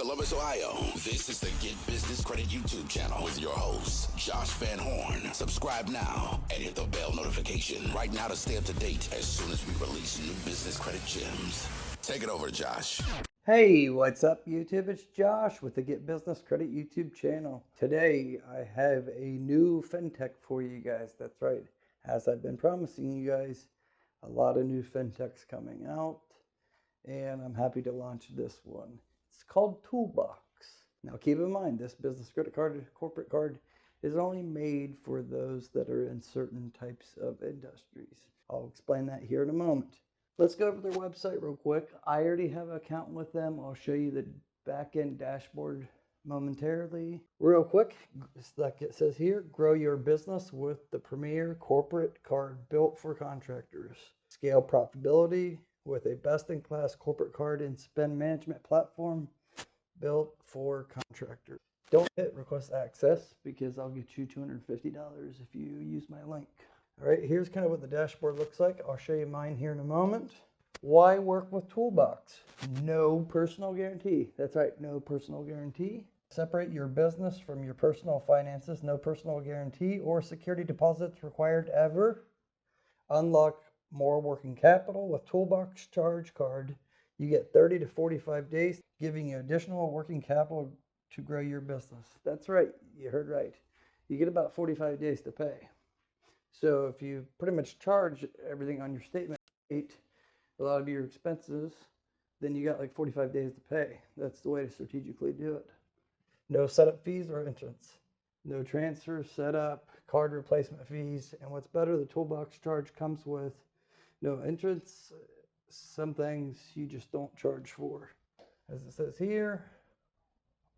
Columbus, Ohio. This is the Get Business Credit YouTube channel with your host, Josh Van Horn. Subscribe now and hit the bell notification right now to stay up to date as soon as we release new business credit gems. Take it over, Josh. Hey, what's up, YouTube? It's Josh with the Get Business Credit YouTube channel. Today, I have a new fintech for you guys. That's right. As I've been promising you guys, a lot of new fintechs coming out, and I'm happy to launch this one. It's called Toolbox. Now, keep in mind, this business credit card, corporate card, is only made for those that are in certain types of industries. I'll explain that here in a moment. Let's go over their website real quick. I already have an account with them. I'll show you the back-end dashboard momentarily. Real quick, like it says here, grow your business with the premier corporate card built for contractors. Scale profitability with a best-in-class corporate card and spend management platform built for contractors. Don't hit request access because I'll get you $250 if you use my link. All right, here's kind of what the dashboard looks like. I'll show you mine here in a moment. Why work with Toolbox? No personal guarantee. That's right, no personal guarantee. Separate your business from your personal finances. No personal guarantee or security deposits required ever. Unlock more working capital with Toolbox Charge Card. You get 30 to 45 days, giving you additional working capital to grow your business. That's right, you heard right. You get about 45 days to pay. So if you pretty much charge everything on your statement, a lot of your expenses, then you got like 45 days to pay. That's the way to strategically do it. No setup fees or entrance. No transfer, setup, card replacement fees. And what's better, the Toolbox charge comes with no entrance. Some things you just don't charge for. As it says here,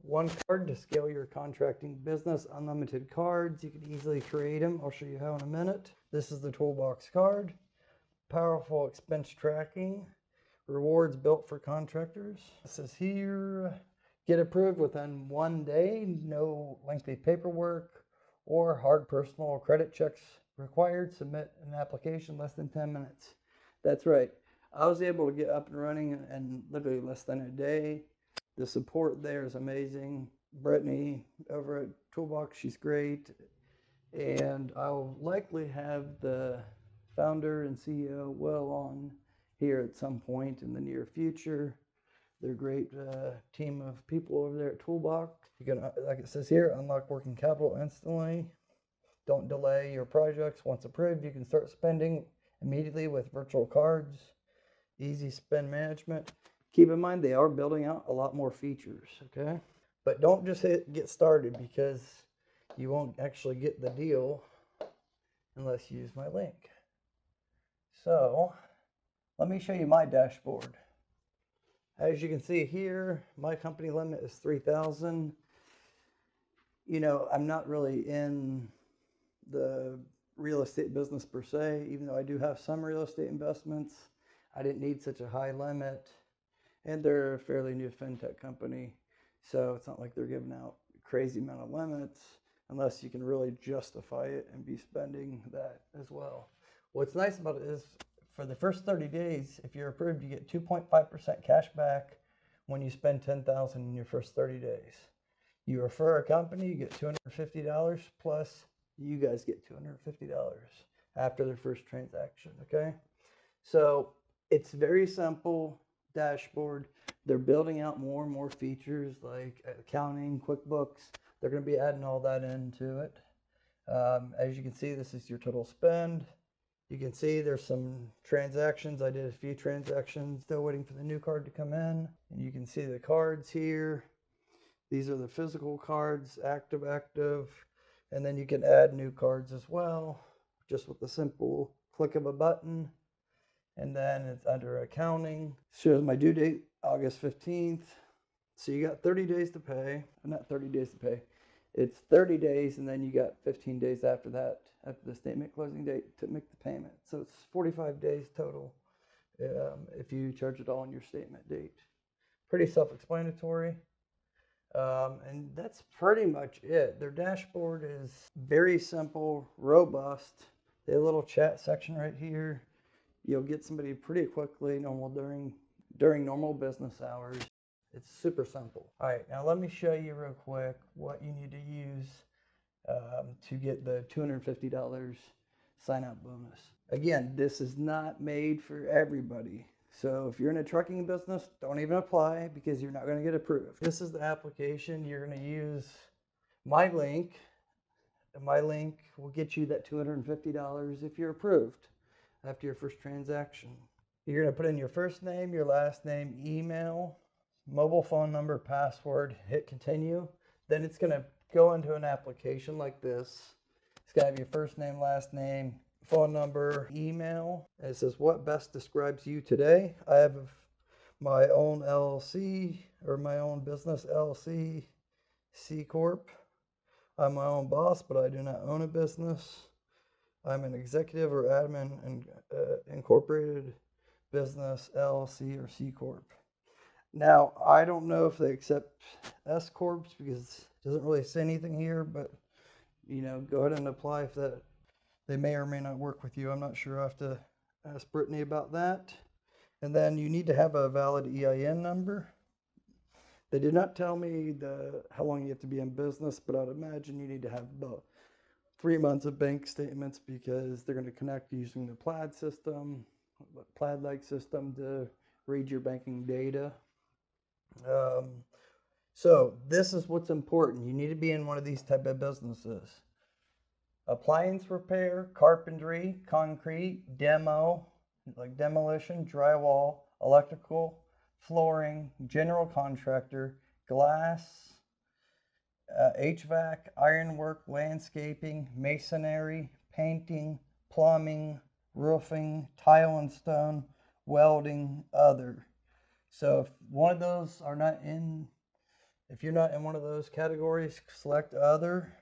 one card to scale your contracting business, unlimited cards. You can easily create them. I'll show you how in a minute. This is the Toolbox card. Powerful expense tracking. Rewards built for contractors. It says here, get approved within 1 day. No lengthy paperwork or hard personal credit checks required. Submit an application less than 10 minutes. That's right. I was able to get up and running in literally less than a day. The support there is amazing. Brittany over at Toolbox, she's great. And I'll likely have the founder and CEO Will on here at some point in the near future. They're a great team of people over there at Toolbox. You can, like it says here, unlock working capital instantly. Don't delay your projects. Once approved, you can start spending immediately with virtual cards. Easy spend management. Keep in mind, they are building out a lot more features, okay? But don't just get started because you won't actually get the deal unless you use my link. So, let me show you my dashboard. As you can see here, my company limit is $3,000. You know, I'm not really in the real estate business per se, even though I do have some real estate investments. I didn't need such a high limit. And they're a fairly new fintech company, so it's not like they're giving out a crazy amount of limits unless you can really justify it and be spending that as well. What's nice about it is for the first 30 days, if you're approved, you get 2.5% cash back when you spend $10,000 in your first 30 days. You refer a company, you get $250 plus you guys get $250 after their first transaction, okay? So it's very simple dashboard. They're building out more and more features like accounting, QuickBooks. They're going to be adding all that into it. As you can see, this is your total spend. You can see there's some transactions. I did a few transactions, still waiting for the new card to come in. And you can see the cards here. These are the physical cards, active. And then you can add new cards as well, just with the simple click of a button. And then it's under accounting. Shows my due date, August 15th. So you got 30 days to pay. Not 30 days to pay. It's 30 days, and then you got 15 days after that, after the statement closing date, to make the payment. So it's 45 days total if you charge it all on your statement date. Pretty self-explanatory. And that's pretty much it. Their dashboard is very simple, robust. They have a little chat section right here. You'll get somebody pretty quickly during normal business hours. It's super simple. All right, now let me show you real quick what you need to use to get the $250 sign up bonus. Again, this is not made for everybody. So if you're in a trucking business, don't even apply because you're not going to get approved. This is the application. You're going to use my link. And my link will get you that $250 if you're approved after your first transaction. You're going to put in your first name, your last name, email, mobile phone number, password, hit continue. Then it's going to go into an application like this. It's going to have your first name, last name, phone number, email. And it says, what best describes you today? I have my own LLC or my own business LLC, C Corp. I'm my own boss, but I do not own a business. I'm an executive or admin and incorporated business, LLC or C Corp. Now, I don't know if they accept S Corps because it doesn't really say anything here, but go ahead and apply if that they may or may not work with you. I'm not sure. I have to ask Brittany about that. And then you need to have a valid EIN number. They did not tell me how long you have to be in business, but I'd imagine you need to have about 3 months of bank statements because they're going to connect using the Plaid system, Plaid-like system to read your banking data. So this is what's important. You need to be in one of these type of businesses. Appliance repair, carpentry, concrete, demo, like demolition, drywall, electrical, flooring, general contractor, glass, HVAC, ironwork, landscaping, masonry, painting, plumbing, roofing, tile and stone, welding, other. So if one of those are not in, if you're not in one of those categories, select other.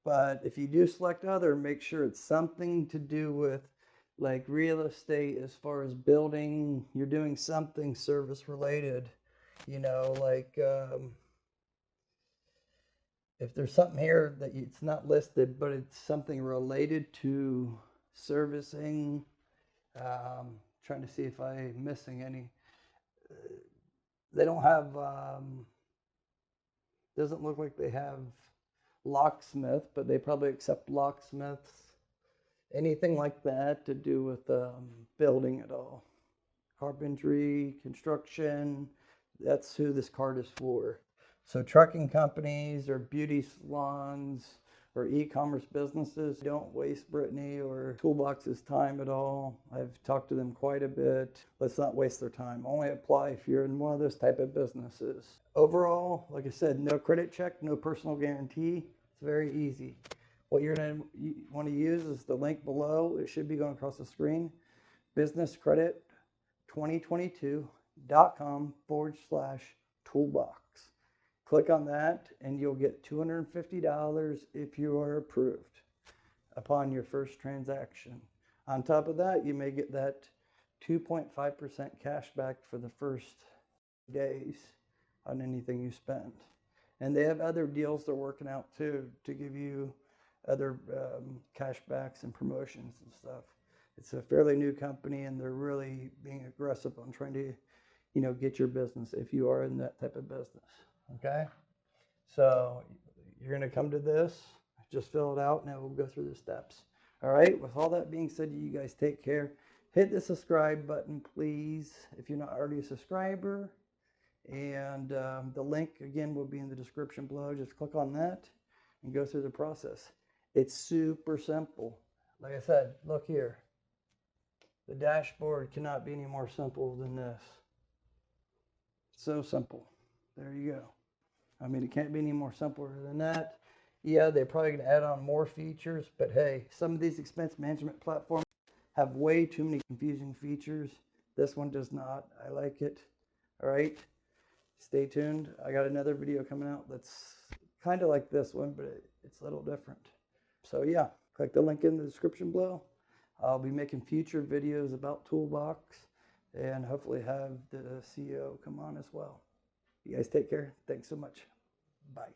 But if you do select other, make sure it's something to do with like real estate as far as building. You're doing something service related, like if there's something here that it's not listed, but it's something related to servicing. Trying to see if I'm missing any. They don't have, doesn't look like they have locksmith, but they probably accept locksmiths. Anything like that to do with building at all. Carpentry, construction, that's who this card is for. So trucking companies or beauty salons or e-commerce businesses, don't waste Brittany or Toolbox's time at all. I've talked to them quite a bit. Let's not waste their time. Only apply if you're in one of those type of businesses. Overall, like I said, no credit check, no personal guarantee. It's very easy. What you're going to want to use is the link below. It should be going across the screen. businesscredit2022.com/toolbox. Click on that and you'll get $250 if you are approved upon your first transaction. On top of that, you may get that 2.5% cash back for the first days on anything you spend. And they have other deals they're working out too to give you other cash backs and promotions and stuff. It's a fairly new company and they're really being aggressive on trying to, get your business if you are in that type of business. Okay, so you're going to come to this, just fill it out, and we'll go through the steps. All right, with all that being said, you guys take care. Hit the subscribe button, please, if you're not already a subscriber. And the link, again, will be in the description below. Just click on that and go through the process. It's super simple. Like I said, look here. The dashboard cannot be any more simple than this. So simple. There you go. I mean, it can't be any more simpler than that. Yeah, they're probably going to add on more features, but hey, some of these expense management platforms have way too many confusing features. This one does not. I like it. All right. Stay tuned. I got another video coming out that's kind of like this one, but it's a little different. So yeah, click the link in the description below. I'll be making future videos about Toolbox and hopefully have the CEO come on as well. You guys take care. Thanks so much. Bye.